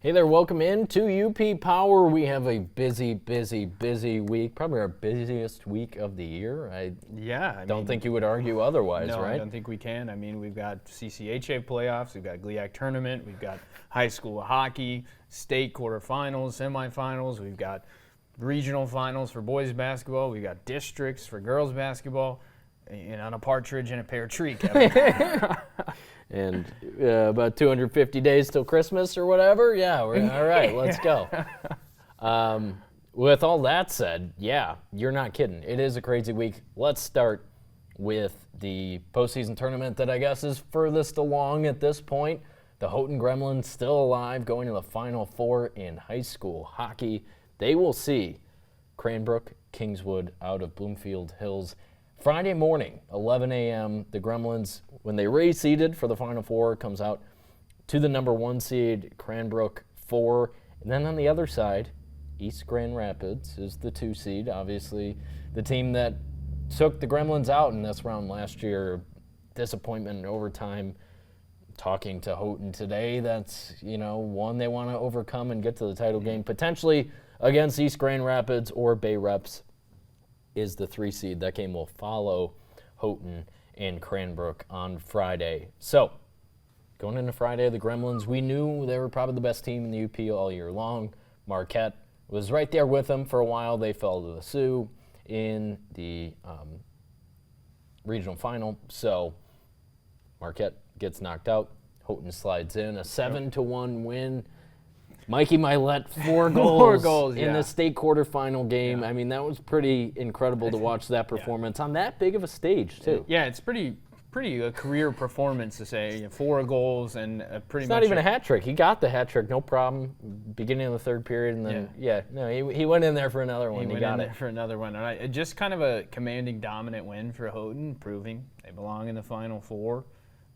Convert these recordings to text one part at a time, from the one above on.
Hey there, welcome in to UP Power. We have a busy week, probably our busiest week of the year. I don't think you would argue otherwise, no, right? I don't think we can. I mean, we've got CCHA playoffs, we've got GLIAC tournament, we've got high school hockey, state quarterfinals, semifinals, we've got regional finals for boys basketball, we've got districts for girls basketball, and on a partridge in a pear tree, Kevin. And about 250 days till Christmas or whatever. Yeah, we're all right. Let's go. With all that said, yeah, you're not kidding. It is a crazy week. Let's start with the postseason tournament that I guess is furthest along at this point. The Houghton Gremlins still alive, going to the Final Four in high school hockey. They will see Cranbrook Kingswood out of Bloomfield Hills Friday morning, 11 a.m., the Gremlins, when they reseeded for the Final Four, comes out to the number 1 seed, Cranbrook 4. And then on the other side, East Grand Rapids is the 2 seed. Obviously, the team that took the Gremlins out in this round last year. Disappointment in overtime. Talking to Houghton today, that's, one they want to overcome and get to the title game, potentially against East Grand Rapids or Bay Reps. Is the 3 seed. That game will follow Houghton and Cranbrook on Friday. So, going into Friday, the Gremlins, we knew they were probably the best team in the UP all year long. Marquette was right there with them for a while. They fell to the Sioux in the regional final. So, Marquette gets knocked out. Houghton slides in. A 7-1 win. Mikey Milet, 4 goals, in the state quarterfinal game. Yeah. I mean, that was pretty incredible to watch that performance on that big of a stage, too. Yeah, it's pretty a career performance to say. 4 goals and pretty it's much. Not even a hat trick. He got the hat trick, no problem. Beginning of the third period, and then he went in there for another one. He got it for another one. And just kind of a commanding, dominant win for Houghton, proving they belong in the Final Four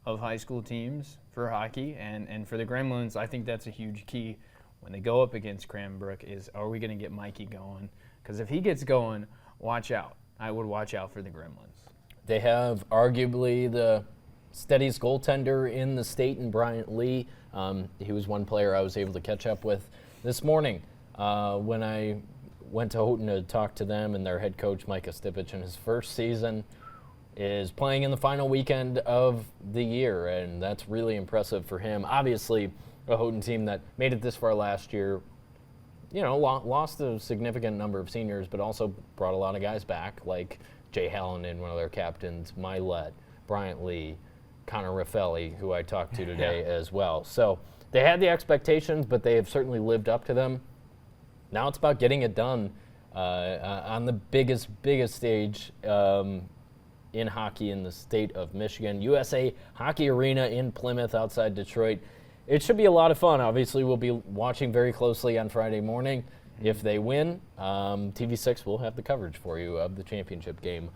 of high school teams for hockey, and for the Gremlins, I think that's a huge key. When they go up against Cranbrook is, are we going to get Mikey going? Because if he gets going, watch out. I would watch out for the Gremlins. They have arguably the steadiest goaltender in the state in Bryant Lee. He was one player I was able to catch up with this morning when I went to Houghton to talk to them, and their head coach, Micah Stipich, in his first season is playing in the final weekend of the year, and that's really impressive for him. Obviously, a Houghton team that made it this far last year, lost a significant number of seniors, but also brought a lot of guys back, like Jay Hallinan, one of their captains, Milet, Bryant Lee, Connor Raffelli, who I talked to today as well. So they had the expectations, but they have certainly lived up to them. Now it's about getting it done on the biggest stage in hockey in the state of Michigan, USA Hockey Arena in Plymouth outside Detroit. It should be a lot of fun. Obviously, we'll be watching very closely on Friday morning. If they win, TV6 will have the coverage for you of the championship game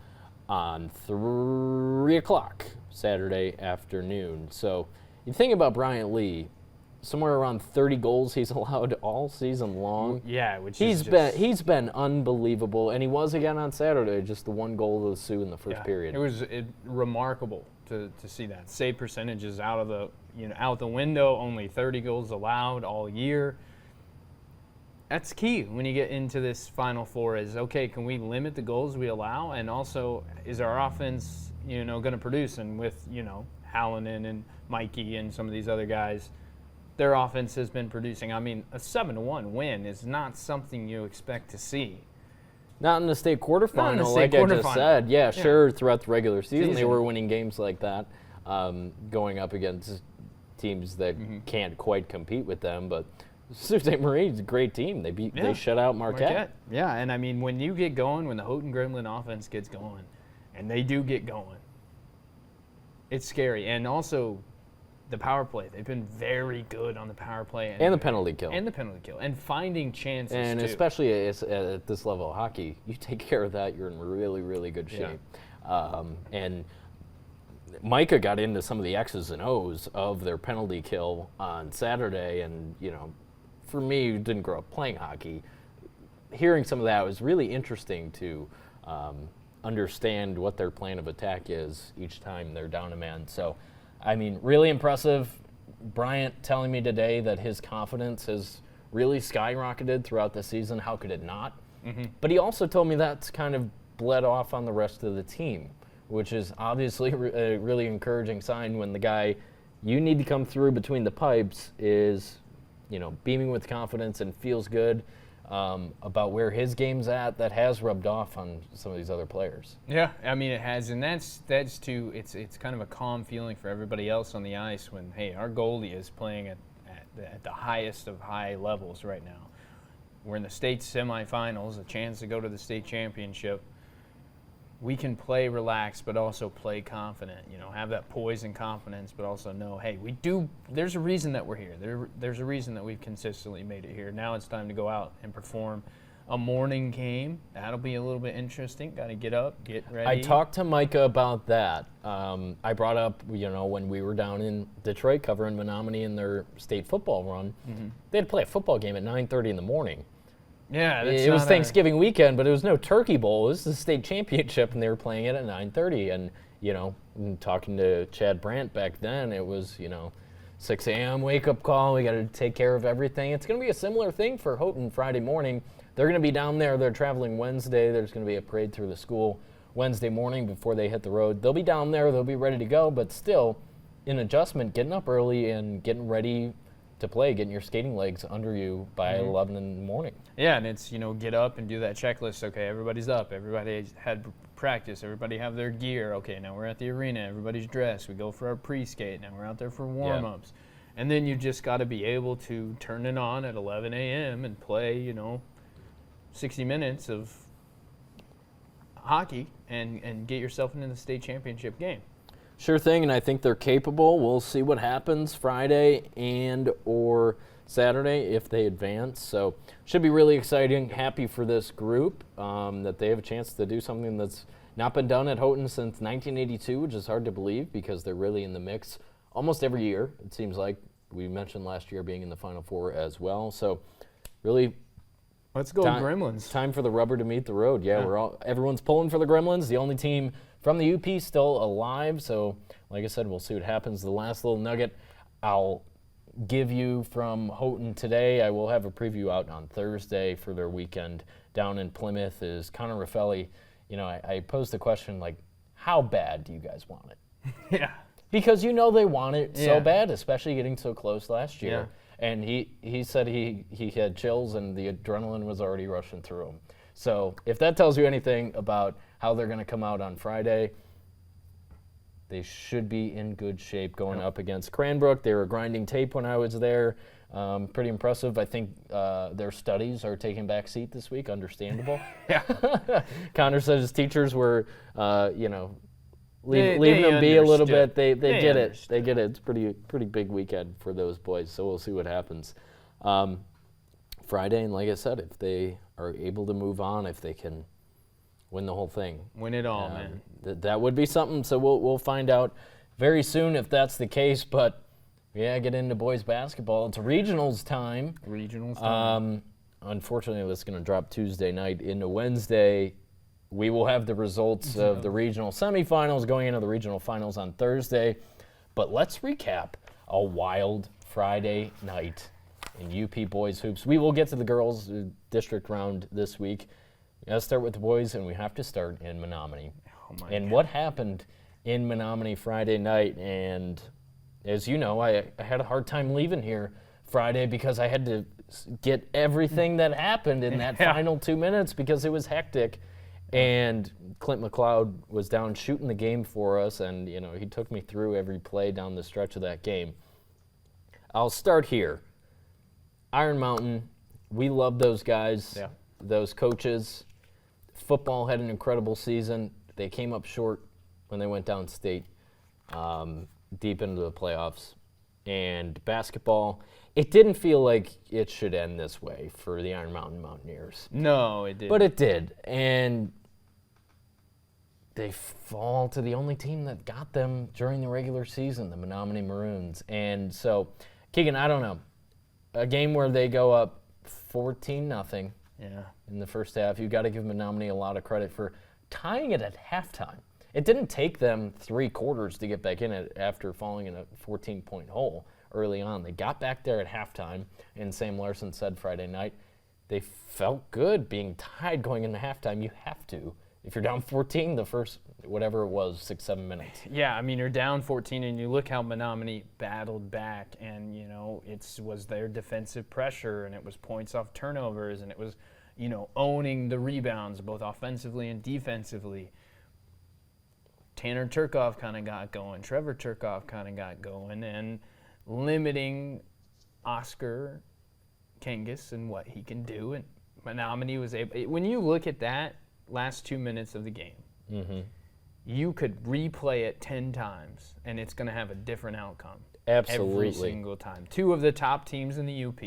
on 3 o'clock Saturday afternoon. So you think about Bryant Lee, somewhere around 30 goals he's allowed all season long. Yeah, he's been unbelievable, and he was again on Saturday, just the 1 goal to the Sioux in the first period. It was remarkable to see that. Save percentages out the window, only 30 goals allowed all year. That's key when you get into this Final Four is, okay, can we limit the goals we allow? And also, is our offense, going to produce? And with, Hallinan and Mikey and some of these other guys, their offense has been producing. I mean, a 7-1 win is not something you expect to see. Not in the state quarterfinal, I just said. Yeah, sure, throughout the regular season, they were winning games like that, going up against teams that can't quite compete with them. But Sault Ste. Marie's a great team. They shut out Marquette. Yeah, and I mean, when you get going, when the Houghton Gremlin offense gets going, and they do get going, it's scary. And also, the power play. They've been very good on the power play. And the penalty kill. And finding chances, and too. Especially at this level of hockey, you take care of that, you're in really, really good shape. And Micah got into some of the X's and O's of their penalty kill on Saturday, and, for me, who didn't grow up playing hockey, hearing some of that was really interesting to understand what their plan of attack is each time they're down a man. So, I mean, really impressive. Bryant telling me today that his confidence has really skyrocketed throughout the season. How could it not? Mm-hmm. But he also told me that's kind of bled off on the rest of the team, which is obviously a really encouraging sign when the guy you need to come through between the pipes is, beaming with confidence and feels good about where his game's at. That has rubbed off on some of these other players. Yeah, I mean it has, and that's too. It's kind of a calm feeling for everybody else on the ice when, hey, our goalie is playing at the highest of high levels right now. We're in the state semifinals, a chance to go to the state championship. We can play relaxed, but also play confident. Have that poise and confidence, but also know, hey, we do. There's a reason that we're here. There's a reason that we've consistently made it here. Now it's time to go out and perform a morning game. That'll be a little bit interesting. Got to get up, get ready. I talked to Micah about that. I brought up, when we were down in Detroit covering Menominee in their state football run, they had to play a football game at 9:30 in the morning. Yeah, it was Thanksgiving weekend, but it was no Turkey Bowl. It was the state championship, and they were playing it at 9:30. And talking to Chad Brandt back then, it was 6 a.m. wake up call. We got to take care of everything. It's going to be a similar thing for Houghton Friday morning. They're going to be down there. They're traveling Wednesday. There's going to be a parade through the school Wednesday morning before they hit the road. They'll be down there. They'll be ready to go, but still, in adjustment, getting up early and getting ready to play, getting your skating legs under you by 11 in the morning. Yeah, and it's, get up and do that checklist. Okay, everybody's up. Everybody had practice. Everybody have their gear. Okay, now we're at the arena. Everybody's dressed. We go for our pre-skate. Now we're out there for warm-ups. Yeah. And then you just got to be able to turn it on at 11 a.m. and play, 60 minutes of hockey and get yourself into the state championship game. Sure thing, and I think they're capable. We'll see what happens Friday and or Saturday if they advance. So should be really exciting. Happy for this group that they have a chance to do something that's not been done at Houghton since 1982, which is hard to believe because they're really in the mix almost every year. It seems like we mentioned last year being in the Final Four as well. So really, let's go Gremlins. Time for the rubber to meet the road. Yeah, everyone's pulling for the Gremlins. The only team from the UP still alive. So, like I said, we'll see what happens. The last little nugget I'll give you from Houghton today, I will have a preview out on Thursday for their weekend down in Plymouth, is Connor Raffelli. I posed the question, how bad do you guys want it? Yeah. Because they want it so bad, especially getting so close last year. Yeah. And he said he had chills and the adrenaline was already rushing through him. So if that tells you anything about how they're going to come out on Friday, they should be in good shape going up against Cranbrook. They were grinding tape when I was there. Pretty impressive. I think their studies are taking back seat this week. Understandable. Yeah. Connor said his teachers were, leaving them be a little bit. They get it. They get it. It's pretty big weekend for those boys. So we'll see what happens Friday. And like I said, if they are able to move on, if they can win the whole thing, win it all, man. That would be something. So we'll find out very soon if that's the case. But get into boys basketball. It's regionals time. Unfortunately, that's going to drop Tuesday night into Wednesday. We will have the results of the regional semifinals going into the regional finals on Thursday. But let's recap a wild Friday night in UP boys hoops. We will get to the girls district round this week. Let's start with the boys, and we have to start in Menominee. And what happened in Menominee Friday night? And as you know, I had a hard time leaving here Friday because I had to get everything that happened in that final 2 minutes because it was hectic. And Clint McLeod was down shooting the game for us, and he took me through every play down the stretch of that game. I'll start here. Iron Mountain, we love those guys, those coaches. Football had an incredible season. They came up short when they went downstate, deep into the playoffs. And basketball, it didn't feel like it should end this way for the Iron Mountain Mountaineers. No, it didn't. But it did. And they fall to the only team that got them during the regular season, the Menominee Maroons. And so, Keegan, I don't know. A game where they go up 14-0 in the first half. You've got to give Menominee a lot of credit for tying it at halftime. It didn't take them 3 quarters to get back in it after falling in a 14-point hole early on. They got back there at halftime, and Sam Larson said Friday night, they felt good being tied going into halftime. You have to. If you're down 14 the first, whatever it was, 6-7 minutes. Yeah, I mean, you're down 14, and you look how Menominee battled back, and, it was their defensive pressure, and it was points off turnovers, and it was, owning the rebounds, both offensively and defensively. Tanner Turcoff kind of got going. Trevor Turcoff kind of got going, and limiting Oscar Kangas and what he can do, and Menominee was able. When you look at that last 2 minutes of the game, you could replay it 10 times, and it's going to have a different outcome. Absolutely. Every single time. Two of the top teams in the UP,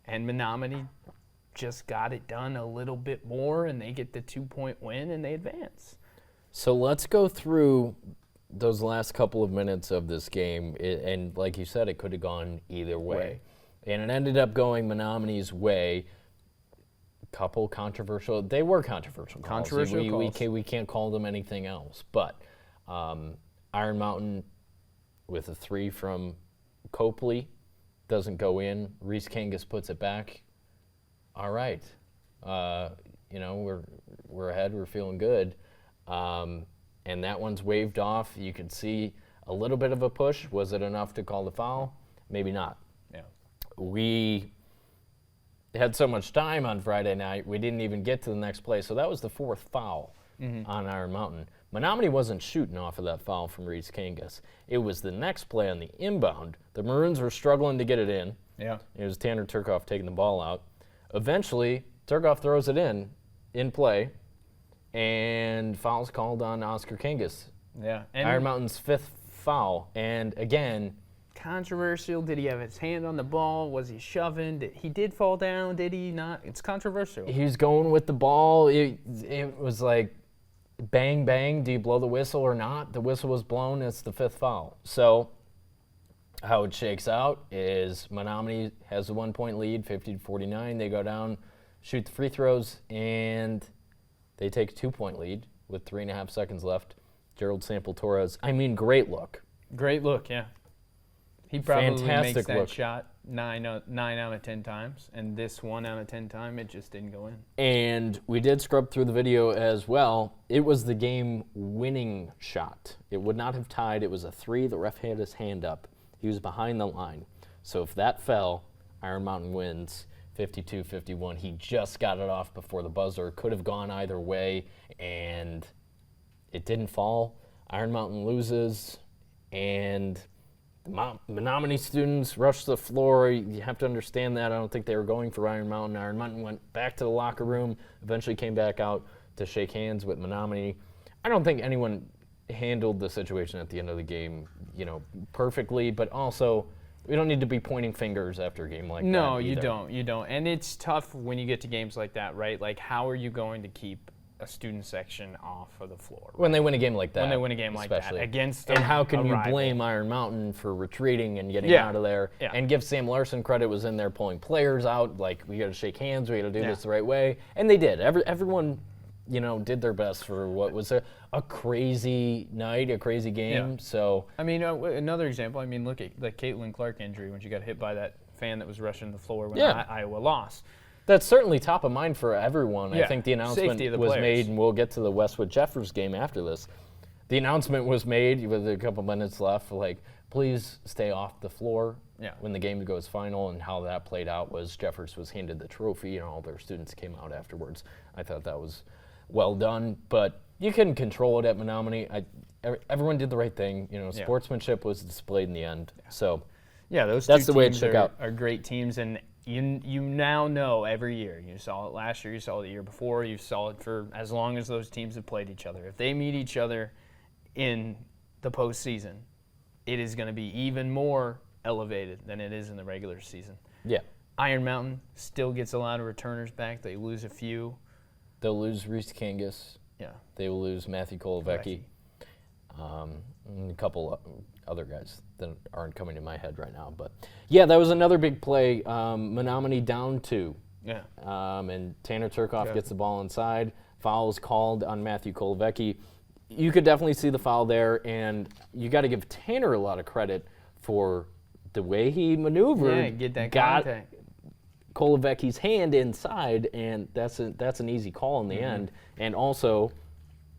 and Menominee just got it done a little bit more, and they get the 2-point win, and they advance. So let's go through those last couple of minutes of this game, and like you said, it could have gone either way. And it ended up going Menominee's way. Couple controversial. They were controversial calls. We can't call them anything else. But Iron Mountain with a 3 from Copley doesn't go in. Reese Kangas puts it back. All right, we're ahead. We're feeling good. And that one's waved off. You could see a little bit of a push. Was it enough to call the foul? Maybe not. Yeah. We had so much time on Friday night, we didn't even get to the next play. So that was the 4th foul on Iron Mountain. Menominee wasn't shooting off of that foul from Reese Kangas. It was the next play on the inbound. The Maroons were struggling to get it in. Yeah. It was Tanner Turcoff taking the ball out. Eventually, Turcoff throws it in play, and foul's called on Oscar Kangas. Yeah. Iron Mountain's 5th foul. And again, controversial. Did he have his hand on the ball? Was he shoving? He did fall down. Did he not? It's controversial. He's going with the ball. It was like bang, bang. Do you blow the whistle or not? The whistle was blown. It's the 5th foul. So how it shakes out is Menominee has a 1-point lead, 50-49. They go down, shoot the free throws, and they take a 2-point lead with 3.5 seconds left. Gerald Sample Torres. Great look. Great look, yeah. He probably Fantastic makes that look. shot 9 out of 10 times, and this 1 out of 10 time, it just didn't go in. And we did scrub through the video as well. It was the game-winning shot. It would not have tied. It was a 3. The ref had his hand up. He was behind the line. So if that fell, Iron Mountain wins 52-51. He just got it off before the buzzer. Could have gone either way, and it didn't fall. Iron Mountain loses, and the Menominee students rushed the floor. You have to understand that. I don't think they were going for Iron Mountain. Iron Mountain went back to the locker room, eventually came back out to shake hands with Menominee. I don't think anyone handled the situation at the end of the game, perfectly, but also we don't need to be pointing fingers after a game like that. No, you don't. And it's tough when you get to games like that, right? Like, how are you going to keep a student section off of the floor? Right? When they win a game like that. When they win a game like that against And how can a you rival. blame Iron Mountain for retreating and getting out of there and give Sam Larson credit, was in there pulling players out, like, we got to shake hands, we got to do this the right way. And they did. Everyone, did their best for what was a crazy night, a crazy game. Yeah. So another example, look at the Caitlin Clark injury when she got hit by that fan that was rushing the floor when Iowa lost. That's certainly top of mind for everyone. Yeah. I think the announcement was made, and we'll get to the Westwood Jeffers game after this. The announcement was made with a couple minutes left, like, please stay off the floor when the game goes final. And how that played out was Jeffers was handed the trophy, and all their students came out afterwards. I thought that was well done, but you couldn't control it at Menominee. Everyone did the right thing. Sportsmanship was displayed in the end. So those that's two the way it teams shook out. Are great teams, and you now know every year. You saw it last year, you saw it the year before, you saw it for as long as those teams have played each other. If they meet each other in the postseason, it is going to be even more elevated than it is in the regular season. Yeah. Iron Mountain still gets a lot of returners back. They lose a few. They'll lose Reese Kangas. Yeah. They will lose Matthew Kolovecki. And a couple other guys that aren't coming to my head right now. But, that was another big play. Menominee down 2. Yeah. And Tanner Turcoff gets the ball inside. Foul is called on Matthew Kolovecki. You could definitely see the foul there, and you got to give Tanner a lot of credit for the way he maneuvered, get that got contact. Kolovecki's hand inside, and that's an easy call in the end. And also,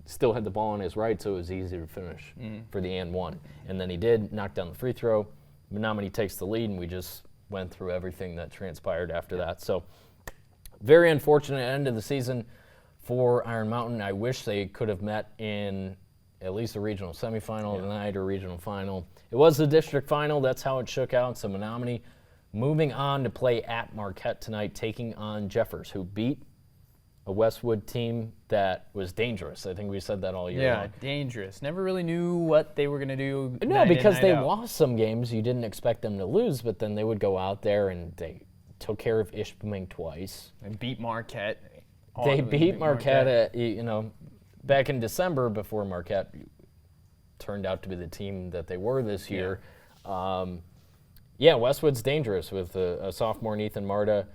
still had the ball on his right, so it was easy to finish for the and one. And then he did knock down the free throw. Menominee takes the lead, and we just went through everything that transpired after that. So very unfortunate end of the season for Iron Mountain. I wish they could have met in at least a regional semifinal tonight or regional final. It was the district final. That's how it shook out. So Menominee moving on to play at Marquette tonight, taking on Jeffers, who beat a Westwood team that was dangerous. I think we said that all year long. Yeah, dangerous. Never really knew what they were going to do. No, because they lost some games. You didn't expect them to lose, but then they would go out there and they took care of Ishpeming twice. And beat Marquette. They beat Marquette, back in December before Marquette turned out to be the team that they were this year. Westwood's dangerous with a sophomore, Ethan Marta.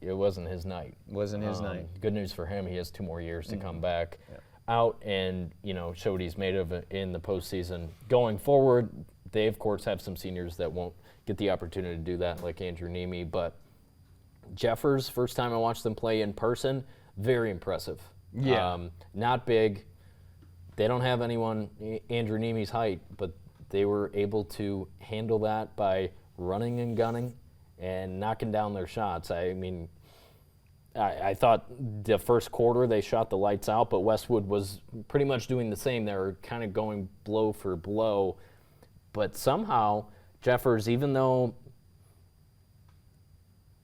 It wasn't his night. Wasn't his night. Good news for him. He has 2 more years to come back out and, show what he's made of it in the postseason. Going forward, they, of course, have some seniors that won't get the opportunity to do that, like Andrew Nemi. But Jeffers, first time I watched them play in person, very impressive. Yeah. Not big. They don't have anyone Andrew Nemi's height, but they were able to handle that by running and gunning and knocking down their shots. I mean, I thought the first quarter they shot the lights out, but Westwood was pretty much doing the same. They were kind of going blow for blow. But somehow, Jeffers, even though,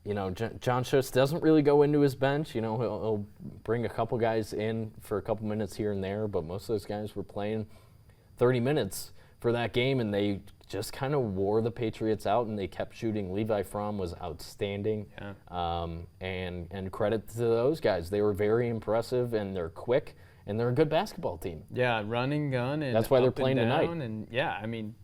John Schuss doesn't really go into his bench, he'll bring a couple guys in for a couple minutes here and there, but most of those guys were playing 30 minutes for that game, and they just kind of wore the Patriots out, and they kept shooting. Levi Fromm was outstanding, and credit to those guys. They were very impressive, and they're quick, and they're a good basketball team. Yeah, running gun, and that's why they're up playing and down, tonight. And I mean,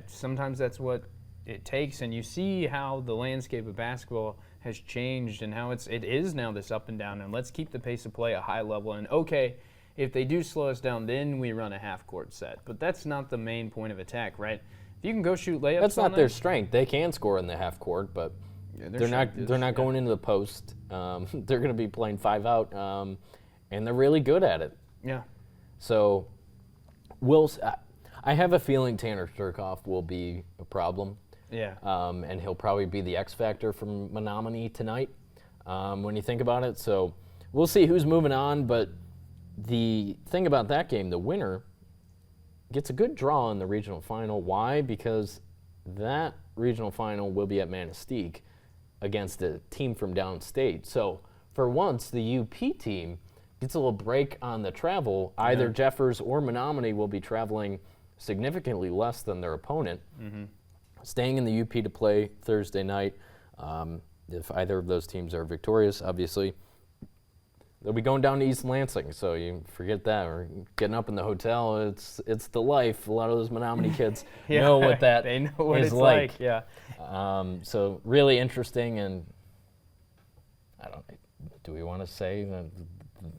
sometimes that's what it takes, and you see how the landscape of basketball has changed and how it is now this up and down, and let's keep the pace of play a high level. And okay, if they do slow us down, then we run a half-court set. But that's not the main point of attack, right? If you can go shoot layups, that's not their strength. They can score in the half court, but they're not going into the post. They're going to be playing 5 out, and they're really good at it. Yeah. So, I have a feeling Tanner Sturkoff will be a problem. Yeah. And he'll probably be the X factor from Menominee tonight. When you think about it, so we'll see who's moving on. But the thing about that game, the winner gets a good draw in the regional final. Why? Because that regional final will be at Manistee against a team from downstate. So for once, the UP team gets a little break on the travel. Either Jeffers or Menominee will be traveling significantly less than their opponent, staying in the UP to play Thursday night. If either of those teams are victorious, obviously, they'll be going down to East Lansing, so you forget that. Or getting up in the hotel, it's the life. A lot of those Menominee kids know what that they know what is it's like. Yeah. So really interesting, and do we want to say that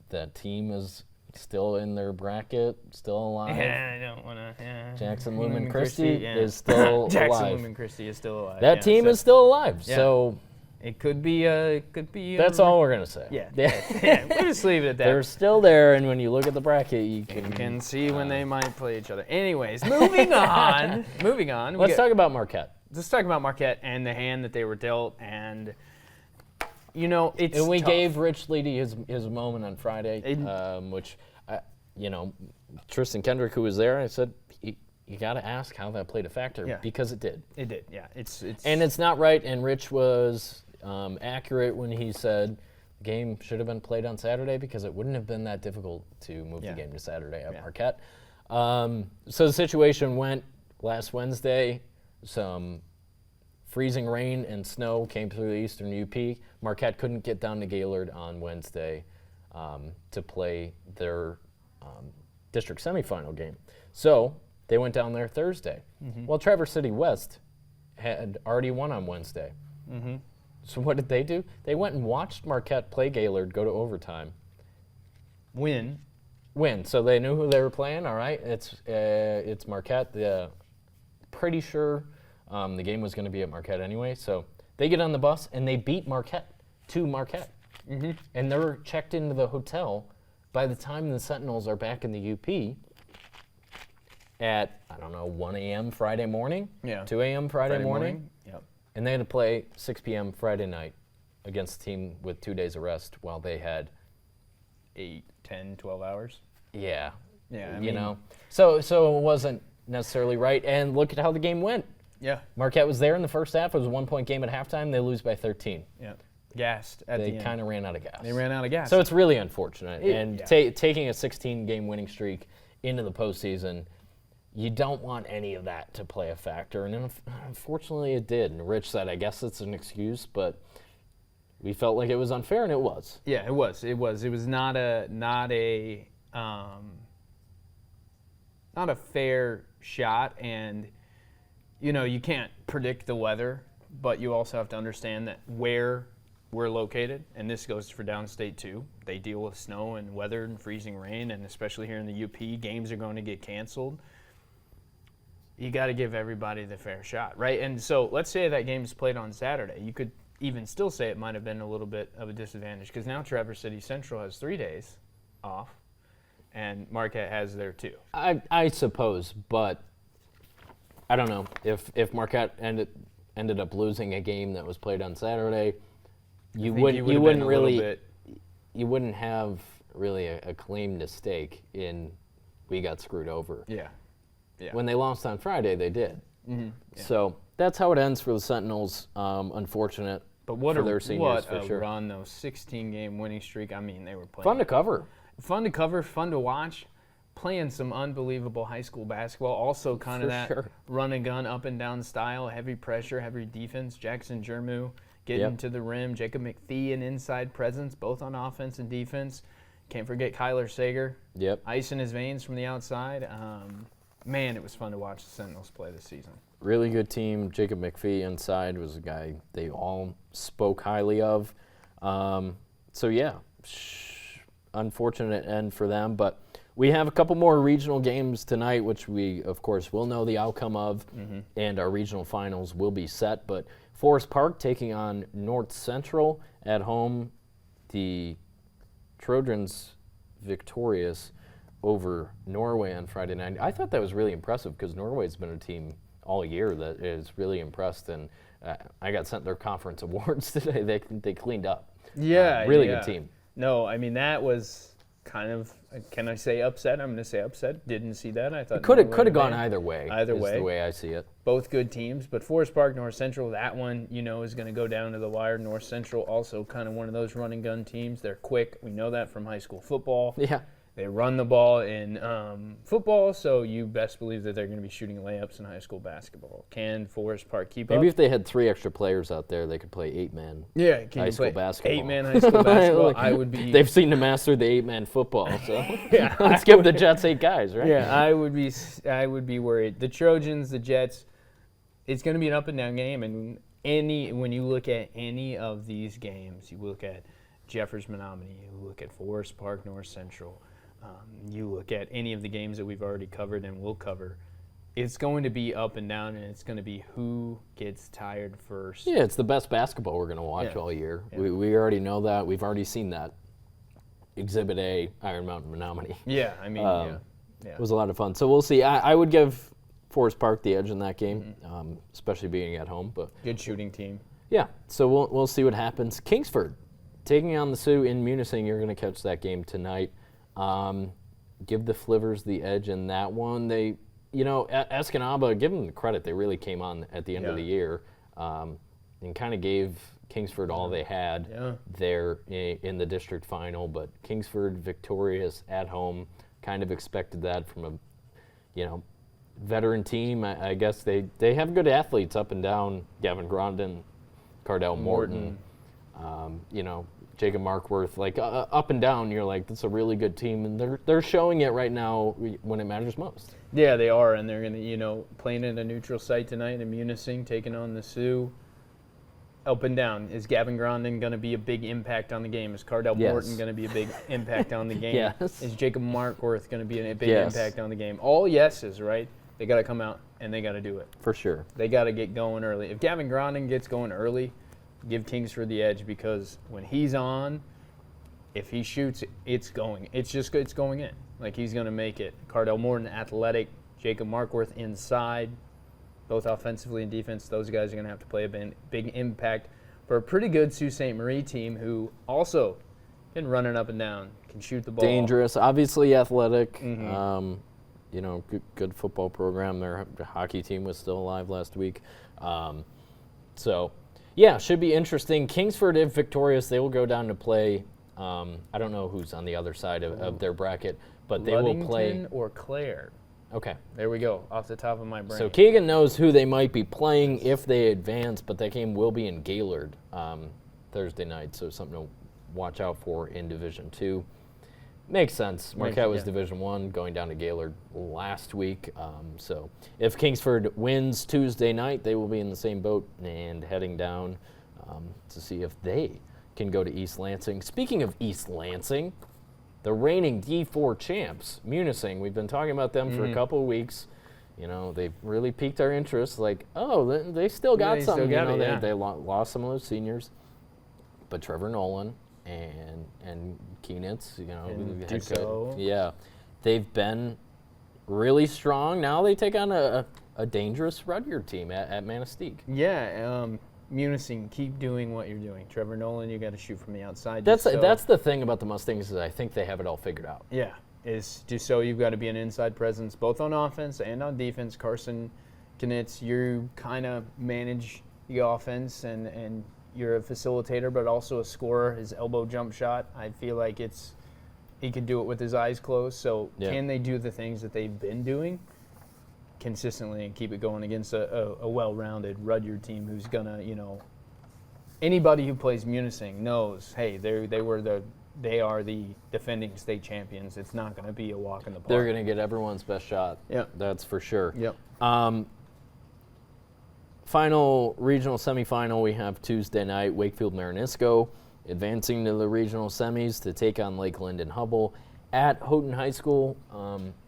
that team is still in their bracket, still alive? Yeah, I don't want to. Yeah. Jackson Lumen Christie is still alive. Jackson Lumen Christie is still alive. That team is still alive. Yeah. So it could be. That's all we're gonna say. Yeah. We'll just leave it at that. They're still there, and when you look at the bracket, you can see when they might play each other. Anyways, moving on. Let's talk about Marquette. Let's talk about Marquette and the hand that they were dealt, and it's. And we tough. gave Rich Leedy his moment on Friday, which, Tristan Kendrick, who was there, I said, you got to ask how that played a factor, because it did. It did, yeah. It's not right, and Rich was accurate when he said the game should have been played on Saturday because it wouldn't have been that difficult to move the game to Saturday at Marquette. So the situation went last Wednesday. Some freezing rain and snow came through the eastern UP. Marquette couldn't get down to Gaylord on Wednesday to play their district semifinal game. So they went down there Thursday. Well, Traverse City West had already won on Wednesday. So what did they do? They went and watched Marquette play Gaylord go to overtime. Win. So they knew who they were playing. All right, it's Marquette. Pretty sure The game was going to be at Marquette anyway, so they get on the bus and they beat Marquette to Marquette. Mm-hmm. And they're checked into the hotel by the time the Sentinels are back in the UP at, 1 a.m. Friday morning? Yeah. 2 a.m. Friday morning? Yep. And they had to play 6 p.m. Friday night against a team with 2 days of rest while they had 8, 10, 12 hours. Yeah. Yeah, So it wasn't necessarily right. And look at how the game went. Yeah. Marquette was there in the first half. It was a 1-point game at halftime. They lose by 13. Yeah. Gassed at the end. They kind of ran out of gas. They ran out of gas. So it's really unfortunate. And yeah. Taking a 16-game winning streak into the postseason, you don't want any of that to play a factor. And unfortunately it did. And Rich said, I guess it's an excuse, but we felt like it was unfair, and it was. Yeah, it was. It was not a fair shot, and you can't predict the weather, but you also have to understand that where we're located, and this goes for downstate too. They deal with snow and weather and freezing rain, and especially here in the UP, games are going to get canceled. You got to give everybody the fair shot, right? And so let's say that game is played on Saturday. You could even still say it might have been a little bit of a disadvantage because now Traverse City Central has 3 days off, and Marquette has their 2. I suppose, but I don't know. If Marquette ended up losing a game that was played on Saturday, you wouldn't have really a claim to stake in we got screwed over. Yeah. When they lost on Friday, they did. Mm-hmm. Yeah. So that's how it ends for the Sentinels. Unfortunate for their seniors, for sure. Run, though. 16-game winning streak. I mean, they were playing. Fun to cover. Fun to cover, fun to watch. Playing some unbelievable high school basketball. Also kind of that run and gun, up and down style, heavy pressure, heavy defense. Jackson Jermu getting to the rim. Jacob McPhee, an inside presence, both on offense and defense. Can't forget Kyler Sager. Yep. Ice in his veins from the outside. Man, it was fun to watch the Sentinels play this season. Really good team. Jacob McPhee inside was a guy they all spoke highly of. Unfortunate end for them. But we have a couple more regional games tonight, which we, of course, will know the outcome of, and our regional finals will be set. But Forest Park taking on North Central at home. The Trojans victorious over Norway on Friday night. I thought that was really impressive because Norway's been a team all year that is really impressed, and I got sent their conference awards today. They cleaned up. Yeah, really good team. No, I mean that was kind of. Can I say upset? I'm going to say upset. Didn't see that. I thought it could have gone either way. Either way, the way I see it. Both good teams, but Forest Park, North Central. That one, is going to go down to the wire. North Central also kind of one of those run and gun teams. They're quick. We know that from high school football. Yeah. They run the ball in football, so you best believe that they're going to be shooting layups in high school basketball. Can Forest Park keep up? Maybe if they had 3 extra players out there, they could play 8-man high school basketball. 8-man high school basketball, I would be. They've seen to master the 8-man football, so let's give the Jets 8 guys, right? Yeah, I would be worried. The Trojans, the Jets, it's going to be an up and down game, and when you look at any of these games, you look at Jeffers Menominee, you look at Forest Park, North Central. You look at any of the games that we've already covered and will cover, it's going to be up and down, and it's going to be who gets tired first. Yeah, it's the best basketball we're going to watch all year. Yeah. We already know that. We've already seen that. Exhibit A, Iron Mountain Menominee. Yeah, I mean, It was a lot of fun. So we'll see. I would give Forest Park the edge in that game, especially being at home. But good shooting team. Yeah, so we'll see what happens. Kingsford taking on the Sioux in Munising. You're going to catch that game tonight. Give the Flivers the edge in that one. They, Escanaba, give them the credit. They really came on at the end of the year and kind of gave Kingsford all they had there in the district final. But Kingsford victorious at home. Kind of expected that from a, veteran team. I guess they have good athletes up and down. Gavin Grondin, Cardell Morton. Jacob Markworth, up and down, you're like, that's a really good team, and they're showing it right now when it matters most. Yeah, they are, and they're going to, playing in a neutral site tonight in Munising, taking on the Sioux. Up and down. Is Gavin Grondin going to be a big impact on the game? Is Cardell Morton going to be a big impact on the game? Yes. Is Jacob Markworth going to be a big impact on the game? All yeses, right? they got to come out and they got to do it. For sure. They got to get going early. If Gavin Grondin gets going early, give Kingsford the edge, because when he's on, if he shoots, it's going. It's going in. Like, he's going to make it. Cardell Morton, athletic. Jacob Markworth inside, both offensively and defense. Those guys are going to have to play a big impact for a pretty good Sault Ste. Marie team who also been running up and down, can shoot the ball. Dangerous, obviously athletic. Mm-hmm. Good football program. Their hockey team was still alive last week. Should be interesting. Kingsford, if victorious, they will go down to play. I don't know who's on the other side of their bracket, but they will play. Ludington or Clare. Okay. There we go, off the top of my brain. So Keegan knows who they might be playing if they advance, but that game will be in Gaylord Thursday night, so something to watch out for in Division 2. Makes sense. Marquette was Division 1, going down to Gaylord last week. So if Kingsford wins Tuesday night, they will be in the same boat and heading down to see if they can go to East Lansing. Speaking of East Lansing, the reigning D4 champs, Munising. We've been talking about them for a couple of weeks. They've really piqued our interest. Like, they still got something. They lost some of those seniors, but Trevor Nolan and Keenitz, and the head Dussault. coach, they've been really strong. Now they take on a dangerous Rudyard team at Manistee. Yeah. Munising, keep doing what you're doing. Trevor Nolan, you got to shoot from the outside. That's the thing about the Mustangs, is I think they have it all figured out. Yeah, you've got to be an inside presence, both on offense and on defense. Carson Knitz, you kind of manage the offense, and you're a facilitator, but also a scorer. His elbow jump shot, I feel like he could do it with his eyes closed. So can they do the things that they've been doing consistently and keep it going against a well-rounded Rudyard team who's gonna, anybody who plays Munising knows, hey, they are the defending state champions. It's not gonna be a walk in the park. They're gonna get everyone's best shot. Yep. That's for sure. Yep. Final regional semifinal we have Tuesday night. Wakefield Marinisco advancing to the regional semis to take on Lakeland and Hubble at Houghton High School.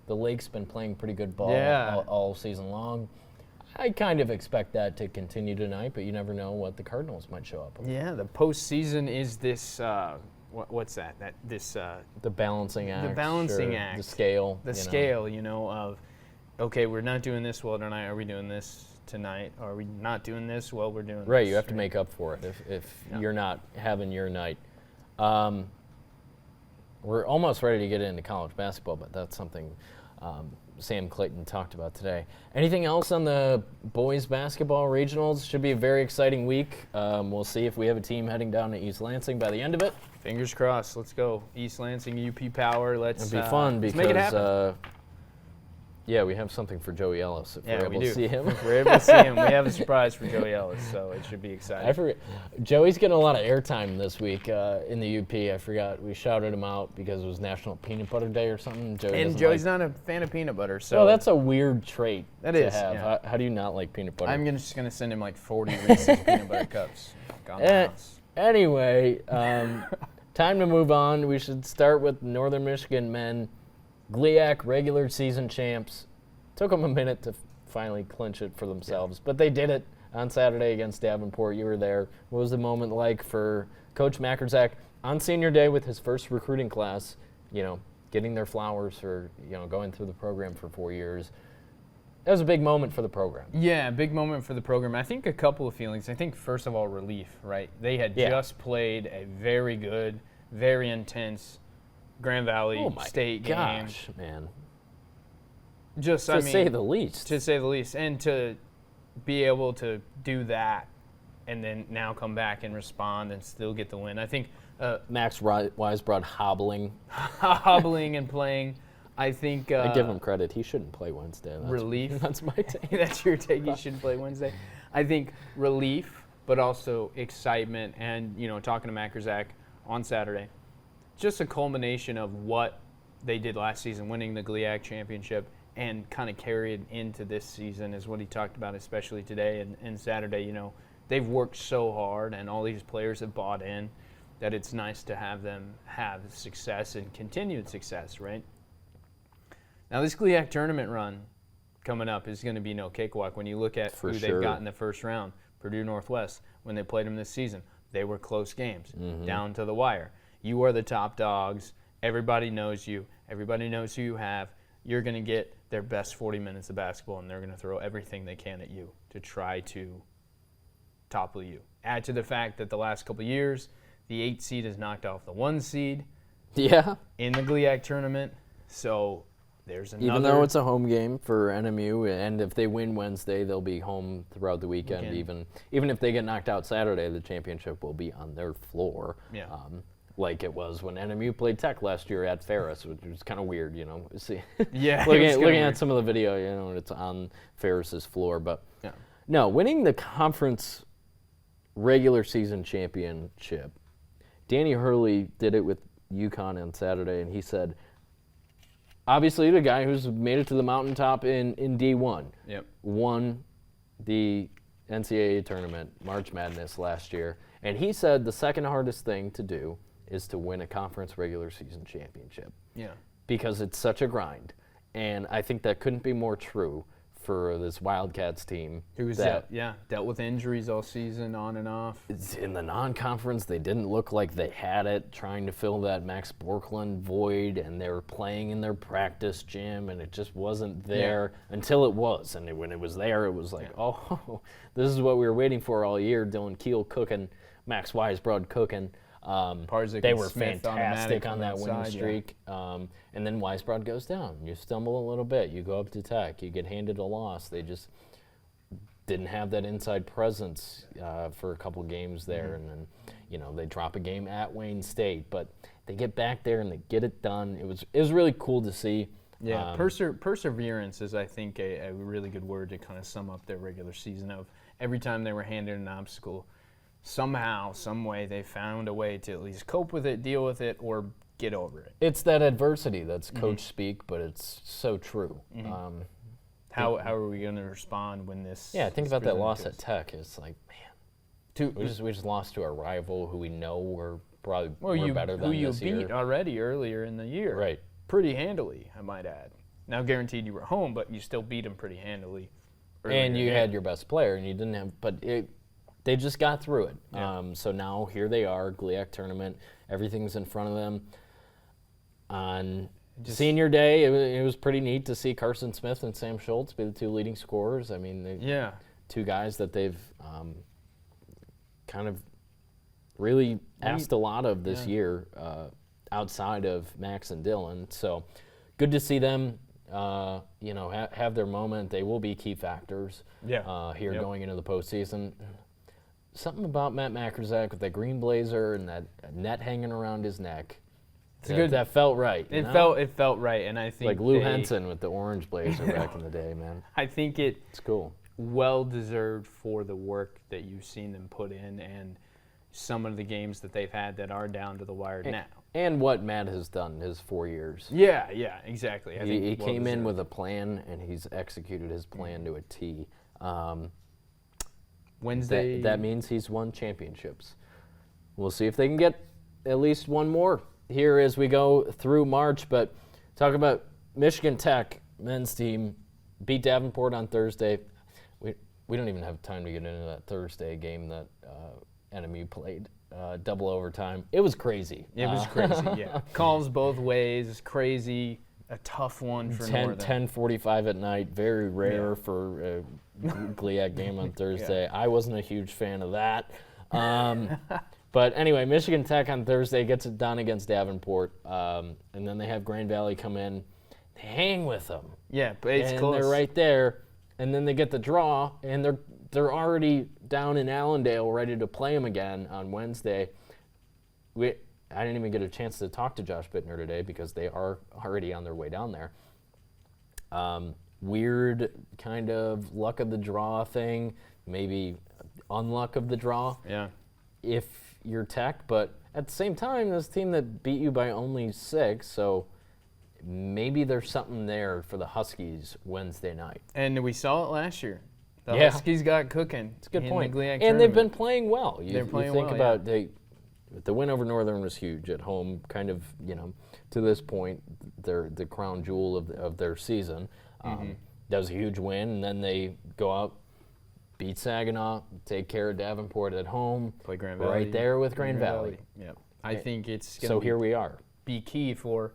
The Lake's been playing pretty good ball all season long. I kind of expect that to continue tonight, but you never know what the Cardinals might show up with. Yeah, the postseason is this. What's that? The balancing act. The balancing act. The scale. The scale, of, okay, we're not doing this well tonight. Are we doing this tonight? Are we not doing this well? We're doing right. This. You have to make up for it if you're not having your night. We're almost ready to get into college basketball, but that's something Sam Clayton talked about today. Anything else on the boys basketball regionals? Should be a very exciting week. We'll see if we have a team heading down to East Lansing by the end of it. Fingers crossed. Let's go. East Lansing, UP Power. It'll be fun because make it happen. We have something for Joey Ellis if we're able to see him. If we're able to see him, we have a surprise for Joey Ellis, so it should be exciting. I forget. Joey's getting a lot of airtime this week in the UP. I forgot. We shouted him out because it was National Peanut Butter Day or something. Joey's not a fan of peanut butter, so. Well, that's a weird trait to have. Yeah. How do you not like peanut butter? I'm just going to send him like 40 Reese's peanut butter cups. Anyway, time to move on. We should start with Northern Michigan men. GLIAC regular season champs. Took them a minute to finally clinch it for themselves, but they did it on Saturday against Davenport. You were there. What was the moment like for Coach Makerzak on senior day with his first recruiting class, getting their flowers for, going through the program for 4 years? That was a big moment for the program. Yeah, big moment for the program. I think a couple of feelings. I think, first of all, relief, right? They had just played a very good, very intense Grand Valley State game. Oh, my gosh, man. To say the least. To say the least. And to be able to do that and then now come back and respond and still get the win. I think Max Weisbrod hobbling. Hobbling and playing. I think I give him credit. He shouldn't play Wednesday. Relief. That's my take. That's your take. He shouldn't play Wednesday. I think relief, but also excitement. And, talking to Makerzak on Saturday, just a culmination of what they did last season, winning the GLIAC championship, and kind of carried into this season is what he talked about, especially today and Saturday. They've worked so hard, and all these players have bought in, that it's nice to have them have success and continued success, right? Now, this GLIAC tournament run, coming up is going to be no cakewalk. When you look at For who sure. they've got in the first round, Purdue Northwest, when they played them this season, they were close games, down to the wire. You are the top dogs. Everybody knows you. Everybody knows who you have. You're going to get their best 40 minutes of basketball, and they're going to throw everything they can at you to try to topple you. Add to the fact that the last couple of years, the 8 seed has knocked off the 1 seed Yeah. in the GLIAC tournament. So there's another. Even though it's a home game for NMU, and if they win Wednesday, they'll be home throughout the weekend. Even if they get knocked out Saturday, the championship will be on their floor. Yeah. Like it was when NMU played Tech last year at Ferris, which was kind of weird, See, Yeah, it was looking kinda at weird. some of the video, it's on Ferris's floor. But Yeah. no, winning the conference regular season championship, Danny Hurley did it with UConn on Saturday, and he said, obviously the guy who's made it to the mountaintop in D1 Yep. won the NCAA tournament, March Madness last year, and he said the second hardest thing to do is to win a conference regular season championship Yeah. because it's such a grind. And I think that couldn't be more true for this Wildcats team. Who was that dealt with injuries all season, on and off. in the non-conference, they didn't look like they had it, trying to fill that Max Borkland void, and they were playing in their practice gym, and it just wasn't there until it was. And when it was there, it was like, oh, this is what we were waiting for all year. Dylan Keel cooking, Max Weisbrod cooking. Parzik They and were Smith fantastic automatic on that on the winning outside, yeah. streak. And then Weisbrod goes down. You stumble a little bit. You go up to Tech. You get handed a loss. They just didn't have that inside presence for a couple games there. And then, they drop a game at Wayne State. But they get back there and they get it done. It was really cool to see. Yeah, perseverance is, I think, a really good word to kind of sum up their regular season of every time they were handed an obstacle, somehow, some way, they found a way to at least cope with it, deal with it, or get over it. It's that adversity that's coach speak, but it's so true. How are we going to respond when this? Yeah, think is about that presented loss to at us? Tech. It's like, man, we just lost to a rival who we know we're probably we're better than who you this beat year. already earlier in the year, Right. Pretty handily, I might add. Now, guaranteed you were home, but you still beat them pretty handily. And you earlier. had your best player, and you didn't have, but they just got through it. Yeah. So now here they are, GLIAC tournament. Everything's in front of them. On senior day, it was pretty neat to see Carson Smith and Sam Schultz be the two leading scorers. I mean, Yeah. two guys that they've kind of really asked a lot of this year outside of Max and Dylan. So good to see them, have their moment. They will be key factors here going into the postseason. Something about Matt Makerzak with that green blazer and that net hanging around his neck. That felt right. It felt right, and I think like Lou Henson with the orange blazer back in the day, man. I think It's cool. Well deserved for the work that you've seen them put in and some of the games that they've had that are down to the wire now. And what Matt has done his 4 years. Yeah, exactly. He came in with a plan, and he's executed his plan to a T. Wednesday. That means he's won championships. We'll see if they can get at least one more here as we go through March. But talk about Michigan Tech men's team beat Davenport on Thursday. We don't even have time to get into that Thursday game that NMU played. Double overtime. It was crazy. It was crazy, yeah. Calls both ways, crazy, a tough one for Northern. 10:45 at night, very rare for a GLIAC game on Thursday. I wasn't a huge fan of that. But anyway, Michigan Tech on Thursday gets it done against Davenport, and then they have Grand Valley come in. They hang with them. Yeah, but it's and close. They're right there, and then they get the draw, and they're already down in Allendale ready to play them again on Wednesday. I didn't even get a chance to talk to Josh Bittner today because they are already on their way down there. Weird kind of luck of the draw thing, maybe unluck of the draw. Yeah. If you're Tech, but at the same time, this team that beat you by only 6, so maybe there's something there for the Huskies Wednesday night. And we saw it last year. The Yeah. Huskies got cooking. It's a good point. The GLIAC And they've been tournament. playing well. They're playing you think well, about the win over Northern was huge at home, kind of, to this point, they're the crown jewel of their season. That was a huge win, and then they go out, beat Saginaw, take care of Davenport at home. Play Grand Valley. Right there with Grand Valley. Yep. I think it's going So to here we are. be key for